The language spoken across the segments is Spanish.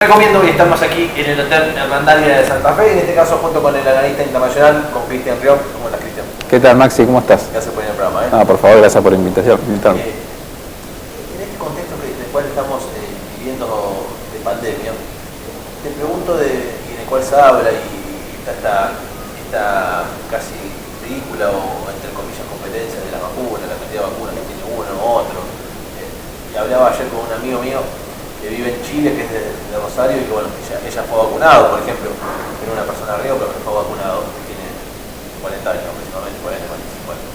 Recomiendo que estamos aquí en el Hotel Hermandalia de Santa Fe, en este caso junto con el analista internacional, con Cristian Riop. ¿Cómo estás, Cristian? ¿Qué tal, Maxi? ¿Cómo estás? Gracias por ir al programa. Por favor, gracias por invitarme. En este contexto en el cual estamos viviendo de pandemia, te pregunto en el cual se habla y está esta casi ridícula o entre comillas competencia de la vacuna, la cantidad de vacunas que tiene uno o otro. Y hablaba ayer con un amigo mío que vive en Chile, que es de Rosario, y que bueno, ella fue vacunado, por ejemplo, era una persona arriba, pero que fue vacunado, que tiene 40 años aproximadamente, 40, 45 años.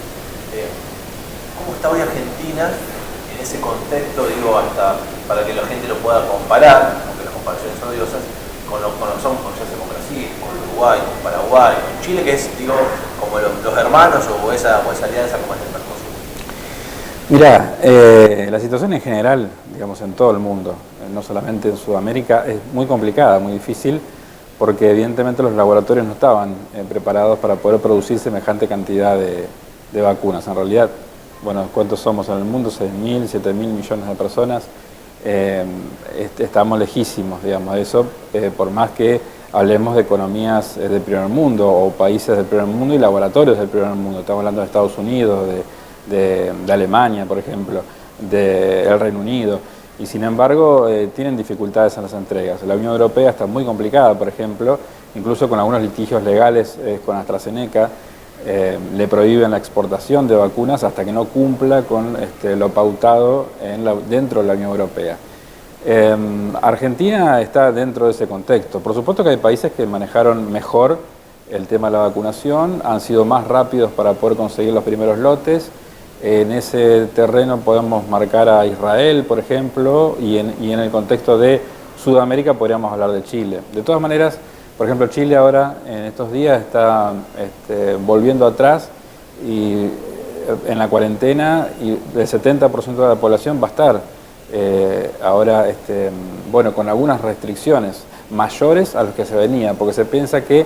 ¿Cómo está hoy Argentina en ese contexto, digo, hasta para que la gente lo pueda comparar, aunque las comparaciones son odiosas, con lo que son, ya sea con Brasil, con Uruguay, con Paraguay, con Chile, que es, digo, como los hermanos o esa alianza como es el Mercosur? Mirá, la situación en general, digamos, en todo el mundo, no solamente en Sudamérica, es muy complicada, muy difícil, porque evidentemente los laboratorios no estaban preparados para poder producir semejante cantidad de vacunas. En realidad, bueno, ¿cuántos somos en el mundo? 6.000, 7.000 millones de personas. Estamos lejísimos, digamos, de eso, por más que hablemos de economías del primer mundo o países del primer mundo y laboratorios del primer mundo. Estamos hablando de Estados Unidos, de Alemania, por ejemplo, del Reino Unido, y sin embargo tienen dificultades en las entregas. La Unión Europea está muy complicada, por ejemplo, incluso con algunos litigios legales con AstraZeneca, le prohíben la exportación de vacunas hasta que no cumpla con lo pautado dentro de la Unión Europea. Argentina está dentro de ese contexto. Por supuesto que hay países que manejaron mejor el tema de la vacunación, han sido más rápidos para poder conseguir los primeros lotes. En ese terreno podemos marcar a Israel, por ejemplo, y en el contexto de Sudamérica podríamos hablar de Chile. De todas maneras, por ejemplo, Chile ahora en estos días está volviendo atrás y en la cuarentena, y el 70% de la población va a estar ahora bueno, con algunas restricciones mayores a las que se venía, porque se piensa que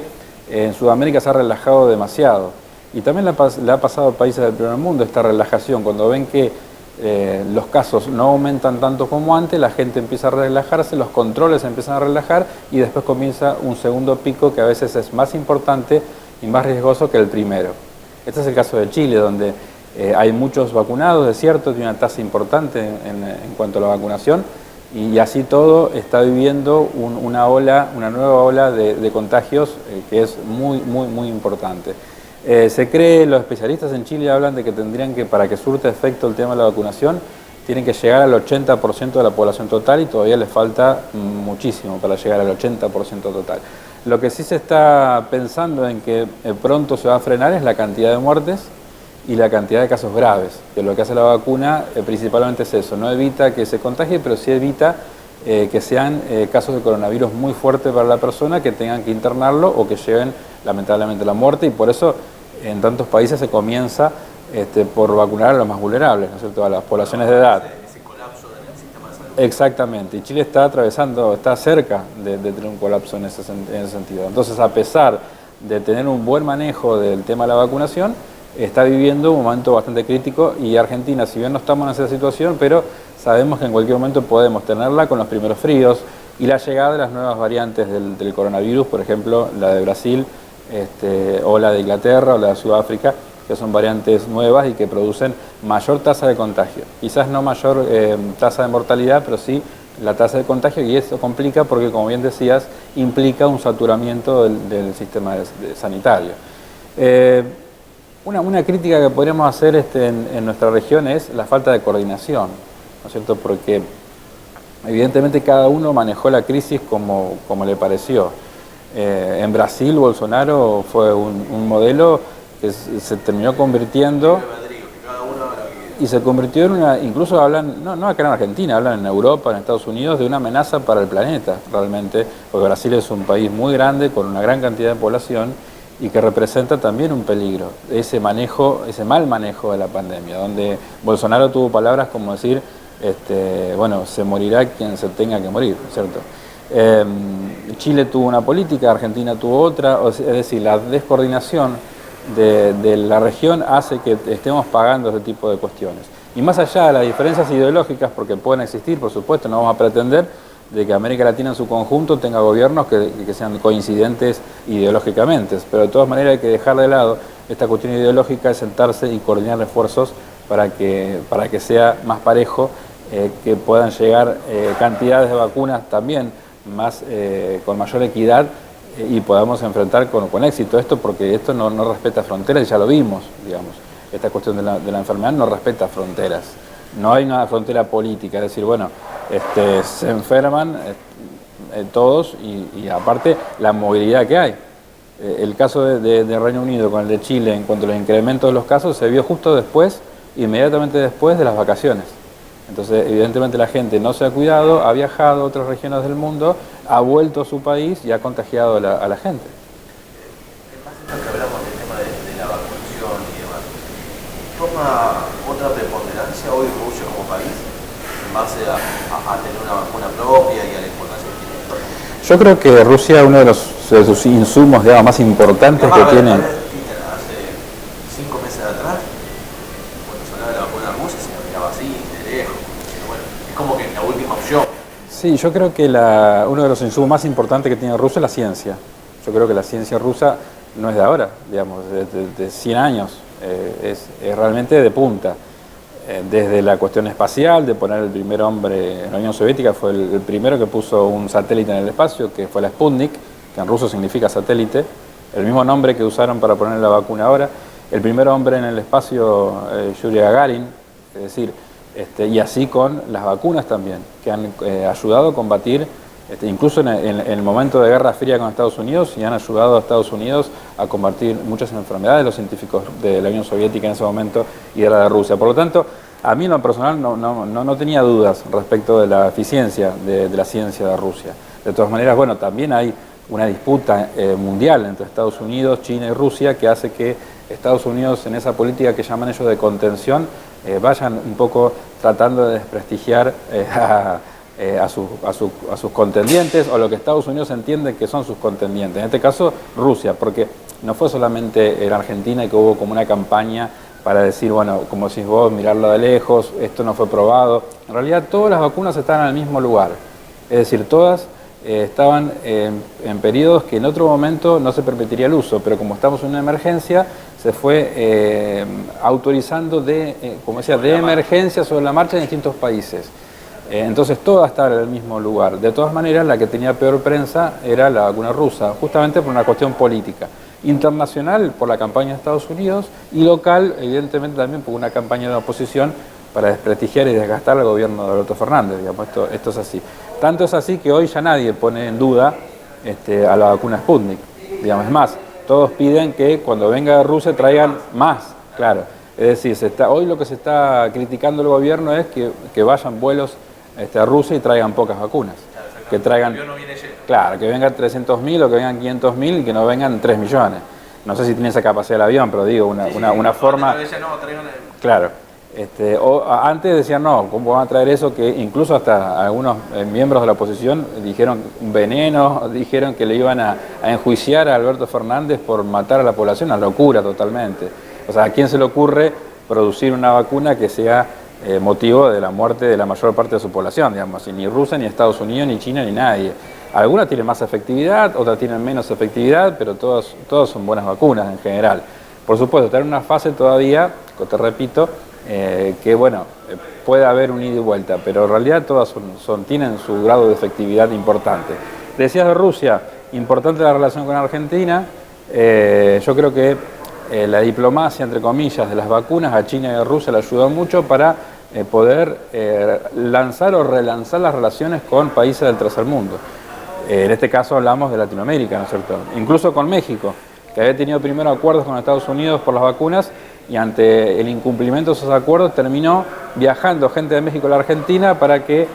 en Sudamérica se ha relajado demasiado. Y también le ha pasado a países del primer mundo esta relajación. Cuando ven que los casos no aumentan tanto como antes, la gente empieza a relajarse, los controles se empiezan a relajar y después comienza un segundo pico que a veces es más importante y más riesgoso que el primero. Este es el caso de Chile, donde hay muchos vacunados, es cierto, tiene una tasa importante en cuanto a la vacunación, y así todo está viviendo una nueva ola de contagios que es muy importante. Se cree, los especialistas en Chile hablan de que tendrían que, para que surte efecto el tema de la vacunación, tienen que llegar al 80% de la población total, y todavía les falta muchísimo para llegar al 80% total. Lo que sí se está pensando en que pronto se va a frenar es la cantidad de muertes y la cantidad de casos graves, que lo que hace la vacuna principalmente es eso, no evita que se contagie, pero sí evita que sean casos de coronavirus muy fuertes para la persona, que tengan que internarlo o que lleven lamentablemente a la muerte, y por eso en tantos países se comienza por vacunar a los más vulnerables, ¿no es cierto?, a las poblaciones de edad. Ese colapso del sistema de salud. Exactamente, y Chile está cerca de tener un colapso en ese sentido. Entonces, a pesar de tener un buen manejo del tema de la vacunación, está viviendo un momento bastante crítico, y Argentina, si bien no estamos en esa situación, pero sabemos que en cualquier momento podemos tenerla con los primeros fríos y la llegada de las nuevas variantes del coronavirus, por ejemplo, la de Brasil, o la de Inglaterra o la de Sudáfrica, que son variantes nuevas y que producen mayor tasa de contagio. Quizás no mayor tasa de mortalidad, pero sí la tasa de contagio, y eso complica porque, como bien decías, implica un saturamiento del sistema sanitario. Una crítica que podríamos hacer en nuestra región es la falta de coordinación, ¿no es cierto?, porque evidentemente cada uno manejó la crisis como le pareció. En Brasil, Bolsonaro fue un modelo que se terminó convirtiendo y se convirtió en una, incluso hablan, no acá en Argentina, hablan en Europa, en Estados Unidos, de una amenaza para el planeta, realmente, porque Brasil es un país muy grande, con una gran cantidad de población, y que representa también un peligro, ese mal manejo de la pandemia, donde Bolsonaro tuvo palabras como decir, bueno, se morirá quien se tenga que morir, ¿cierto? Chile tuvo una política, Argentina tuvo otra, es decir, la descoordinación de la región hace que estemos pagando ese tipo de cuestiones. Y más allá de las diferencias ideológicas, porque pueden existir, por supuesto, no vamos a pretender, de que América Latina en su conjunto tenga gobiernos que sean coincidentes ideológicamente, pero de todas maneras hay que dejar de lado esta cuestión ideológica, de sentarse y coordinar esfuerzos para que sea más parejo, que puedan llegar cantidades de vacunas también más, con mayor equidad, y podamos enfrentar con éxito esto, porque esto no respeta fronteras, y ya lo vimos, digamos. Esta cuestión de la enfermedad no respeta fronteras. No hay una frontera política, es decir, bueno, se enferman todos y aparte la movilidad que hay. El caso de Reino Unido con el de Chile en cuanto a los incrementos de los casos se vio justo después, inmediatamente después de las vacaciones. Entonces, evidentemente la gente no se ha cuidado, ha viajado a otras regiones del mundo, ha vuelto a su país y ha contagiado a la gente. En base a lo que hablamos del tema de la vacunación y demás, ¿toma otra preponderancia hoy Rusia como país en base a tener una vacuna propia y a la importancia que tiene? Yo creo que Rusia, uno de sus insumos, digamos, más importantes que tiene... Hace 5 meses atrás, cuando se hablaba de la vacuna rusa, se la miraba así, de lejos. Bueno, es como que la última opción. Sí, yo creo que uno de los insumos más importantes que tiene Rusia es la ciencia. Yo creo que la ciencia rusa no es de ahora, digamos, de 100 años, es realmente de punta. Desde la cuestión espacial, de poner el primer hombre en la Unión Soviética, fue el primero que puso un satélite en el espacio, que fue la Sputnik, que en ruso significa satélite, el mismo nombre que usaron para poner la vacuna ahora. El primer hombre en el espacio, Yuri Gagarin, es decir, y así con las vacunas también, que han ayudado a combatir, incluso en el momento de Guerra Fría con Estados Unidos, y han ayudado a Estados Unidos a combatir muchas enfermedades, los científicos de la Unión Soviética en ese momento y de la de Rusia. Por lo tanto, a mí en lo personal no tenía dudas respecto de la eficiencia de la ciencia de Rusia. De todas maneras, bueno, también hay una disputa mundial entre Estados Unidos, China y Rusia, que hace que Estados Unidos, en esa política que llaman ellos de contención, vayan un poco tratando de desprestigiar a sus contendientes, o lo que Estados Unidos entiende que son sus contendientes. En este caso, Rusia, porque no fue solamente en Argentina que hubo como una campaña para decir, bueno, como decís vos, mirarlo de lejos, esto no fue probado. En realidad, todas las vacunas estaban en el mismo lugar. Es decir, todas estaban en periodos que en otro momento no se permitiría el uso, pero como estamos en una emergencia, se fue autorizando como decía, de emergencia sobre la marcha en distintos países. Entonces todas estaban en el mismo lugar. De todas maneras, la que tenía peor prensa era la vacuna rusa, justamente por una cuestión política. Internacional, por la campaña de Estados Unidos, y local, evidentemente también por una campaña de oposición para desprestigiar y desgastar al gobierno de Alberto Fernández. Digamos, esto es así. Tanto es así que hoy ya nadie pone en duda a la vacuna Sputnik. Digamos, es más, todos piden que cuando venga de Rusia traigan más, claro. Es decir, hoy lo que se está criticando el gobierno es que vayan vuelos a Rusia y traigan pocas vacunas. Claro, que traigan, el avión no viene lleno. Claro, que vengan 300.000 o que vengan 500.000 y que no vengan 3 millones. No sé si tiene esa capacidad el avión, pero digo, una forma... Claro. Antes decían, no, ¿cómo van a traer eso? Que incluso hasta algunos miembros de la oposición dijeron veneno, dijeron que le iban a enjuiciar a Alberto Fernández por matar a la población, una locura totalmente. O sea, ¿a quién se le ocurre producir una vacuna que sea motivo de la muerte de la mayor parte de su población? Digamos, ni Rusia, ni Estados Unidos, ni China, ni nadie. Algunas tienen más efectividad, otras tienen menos efectividad, pero todas son buenas vacunas en general. Por supuesto, está en una fase todavía, te repito, que bueno, puede haber un ida y vuelta, pero en realidad todas tienen su grado de efectividad importante. Decías de Rusia, importante la relación con Argentina. Yo creo que la diplomacia, entre comillas, de las vacunas a China y a Rusia le ayudó mucho para poder lanzar o relanzar las relaciones con países del tercer mundo. En este caso hablamos de Latinoamérica, ¿no es cierto? Incluso con México, que había tenido primero acuerdos con Estados Unidos por las vacunas, y ante el incumplimiento de esos acuerdos terminó viajando gente de México a la Argentina para que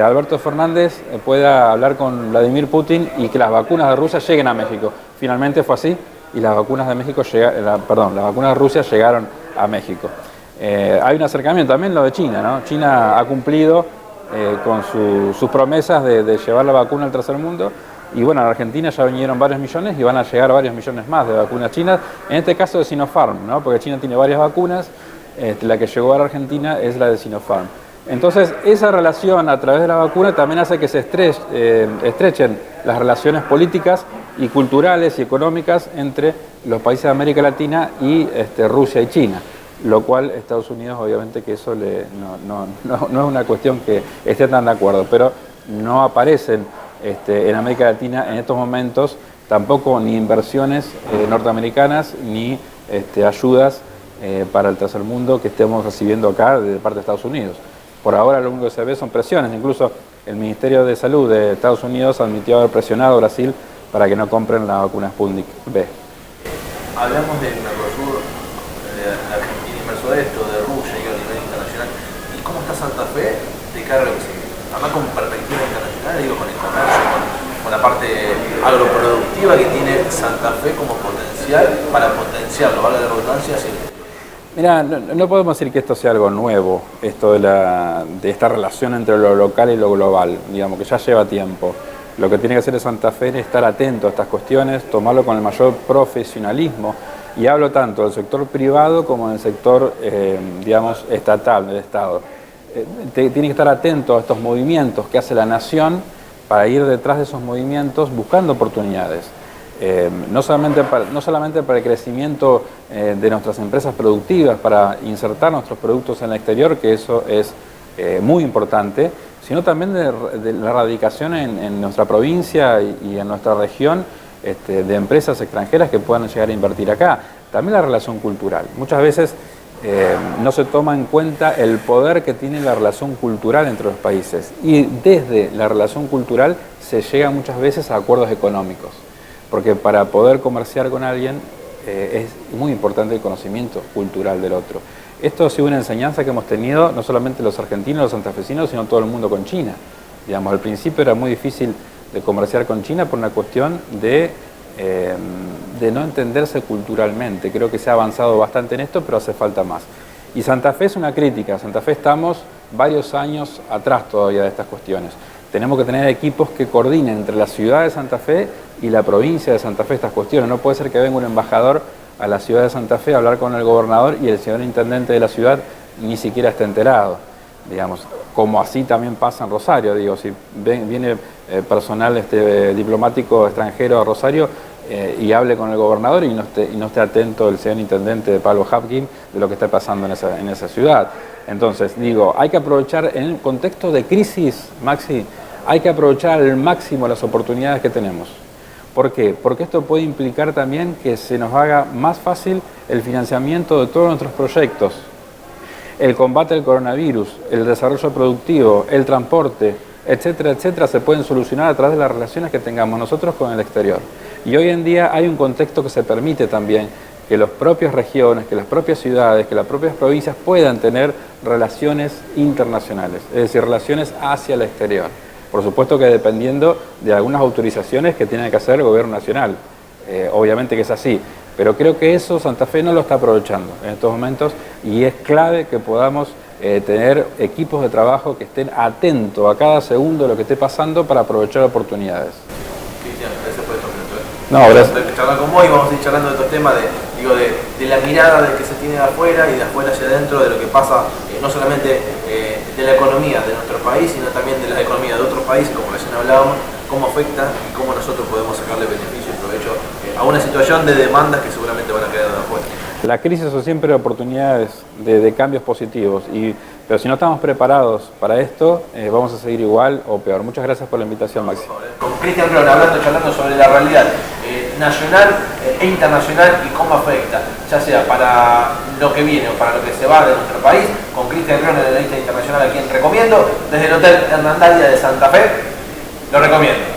Alberto Fernández pueda hablar con Vladimir Putin y que las vacunas de Rusia lleguen a México. Finalmente fue así y las vacunas de las vacunas de Rusia llegaron a México. Hay un acercamiento también lo de China, ¿no? China ha cumplido con sus promesas de llevar la vacuna al tercer mundo. Y bueno, en Argentina ya vinieron varios millones y van a llegar varios millones más de vacunas chinas, en este caso de Sinopharm, ¿no? Porque China tiene varias vacunas, la que llegó a la Argentina es la de Sinopharm. Entonces, esa relación a través de la vacuna también hace que se estrechen las relaciones políticas y culturales y económicas entre los países de América Latina y Rusia y China, lo cual Estados Unidos obviamente que eso no es una cuestión que esté tan de acuerdo, pero no aparecen en América Latina en estos momentos tampoco ni inversiones norteamericanas ni ayudas para el tercer mundo que estemos recibiendo acá de parte de Estados Unidos. Por ahora lo único que se ve son presiones, incluso el Ministerio de Salud de Estados Unidos admitió haber presionado a Brasil para que no compren la vacuna Sputnik V. Hablamos del Mercosur, de Argentina inmerso de esto, de Rusia y a nivel internacional. ¿Y cómo está Santa Fe de cara a lo que sigue? Además con perspectiva internacional, digo, con el comercio, con la parte agroproductiva que tiene Santa Fe como potencial para potenciarlo, valga la redundancia, hacia el exterior. Mira, no podemos decir que esto sea algo nuevo, esto de esta relación entre lo local y lo global, digamos que ya lleva tiempo. Lo que tiene que hacer Santa Fe es estar atento a estas cuestiones, tomarlo con el mayor profesionalismo, y hablo tanto del sector privado como del sector, digamos, estatal, del Estado. Tiene que estar atento a estos movimientos que hace la nación para ir detrás de esos movimientos buscando oportunidades. No solamente para el crecimiento de nuestras empresas productivas, para insertar nuestros productos en el exterior, que eso es muy importante, sino también de la radicación en nuestra provincia y en nuestra región de empresas extranjeras que puedan llegar a invertir acá. También la relación cultural. Muchas veces no se toma en cuenta el poder que tiene la relación cultural entre los países, y desde la relación cultural se llega muchas veces a acuerdos económicos. Porque para poder comerciar con alguien es muy importante el conocimiento cultural del otro. Esto ha sido una enseñanza que hemos tenido no solamente los argentinos, los santafesinos, sino todo el mundo con China. Digamos, al principio era muy difícil de comerciar con China por una cuestión de no entenderse culturalmente. Creo que se ha avanzado bastante en esto, pero hace falta más. Y Santa Fe es una crítica. Santa Fe estamos varios años atrás todavía de estas cuestiones. Tenemos que tener equipos que coordinen entre la ciudad de Santa Fe y la provincia de Santa Fe estas cuestiones. No puede ser que venga un embajador a la ciudad de Santa Fe a hablar con el gobernador y el señor intendente de la ciudad ni siquiera esté enterado, digamos, como así también pasa en Rosario. Digo, si viene personal diplomático extranjero a Rosario y hable con el gobernador y no esté atento el señor intendente de Pablo Hapkin de lo que está pasando en esa ciudad. Entonces, digo, hay que aprovechar en el contexto de crisis, Maxi, hay que aprovechar al máximo las oportunidades que tenemos. ¿Por qué? Porque esto puede implicar también que se nos haga más fácil el financiamiento de todos nuestros proyectos. El combate al coronavirus, el desarrollo productivo, el transporte, etcétera, etcétera, se pueden solucionar a través de las relaciones que tengamos nosotros con el exterior. Y hoy en día hay un contexto que se permite también que las propias regiones, que las propias ciudades, que las propias provincias puedan tener relaciones internacionales, es decir, relaciones hacia el exterior. Por supuesto que dependiendo de algunas autorizaciones que tiene que hacer el gobierno nacional. Obviamente que es así, pero creo que eso Santa Fe no lo está aprovechando en estos momentos y es clave que podamos tener equipos de trabajo que estén atentos a cada segundo de lo que esté pasando para aprovechar oportunidades. Cristian, gracias por estos minutos. No, gracias. Vamos a charlar con vos y vamos a ir charlando de estos temas de la mirada de que se tiene de afuera y de afuera hacia adentro, de lo que pasa no solamente de la economía de nuestro país, sino también de la economía de otros países, como recién hablábamos, cómo afecta y cómo nosotros podemos sacarle beneficio y provecho a una situación de demandas que seguramente van a quedar de afuera. Las crisis son siempre oportunidades de cambios positivos, pero si no estamos preparados para esto, vamos a seguir igual o peor. Muchas gracias por la invitación, Maxi. Con Cristian Rion, charlando sobre la realidad nacional e internacional y cómo afecta, ya sea para lo que viene o para lo que se va de nuestro país, con Cristian Rion, el analista internacional, a quien recomiendo, desde el Hotel Hernandaria de Santa Fe, lo recomiendo.